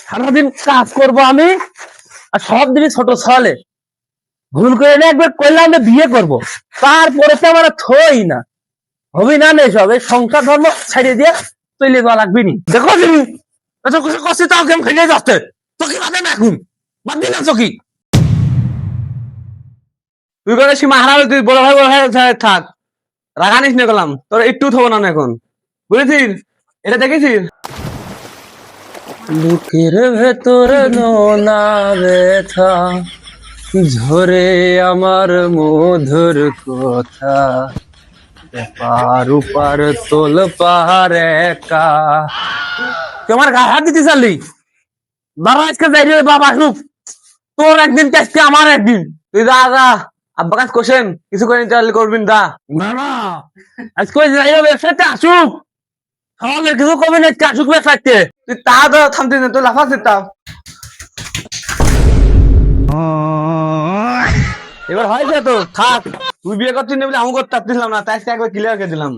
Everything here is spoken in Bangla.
সারাদিন কাজ করব আমি, আর সব দিনই ছোট ছলে ভুল করে না একবার করলাম যে বিয়ে করব, তারপরে তো আমার থই না হবি না নেই সব এই সংসার ধর্ম ছাড়িয়ে দিয়ে চলে যাওয়া লাগবি নি। দেখো তুমি এত কিছু করছি তাও গেম খেলে যাচ্ছে, চকি বাদে না এখন বাদ দিলাম চকি। তুই করে সীমা হারাবে, তুই বড় ভাই থাক, রাগানিস না গেলাম তোর একটু থবো না এখন, বুঝেছিস? এটা দেখেছিস? বুকের ভেতরে নোনা ব্যথা ঝরে আমার মধুর কথা, পার উপার তোল পাহাড় একা। তোমার গায়ে হাত দিতে চালি বাবা, আজকে যাই রে বাবা আসুক, তোর একদিন আজকে আমার একদিন। তুই যা যা, আব্বা কাজ কোশেন কিছু করে নিতে করবিন দা। বাবা আজকে যাই রে ব্যবসাতে আসুক, সকালে কিছু কমে না, আজকে আসুক ব্যবসাতে। তুই তা তো থামতিস না, তুই লাফাচ্ছিস তা। এবার হয়েছে তো থাক, তুই বিয়ে করছিস না বলে আমি করতে পারছিলাম না, তাই একবার ক্লিয়ার করে দিলাম।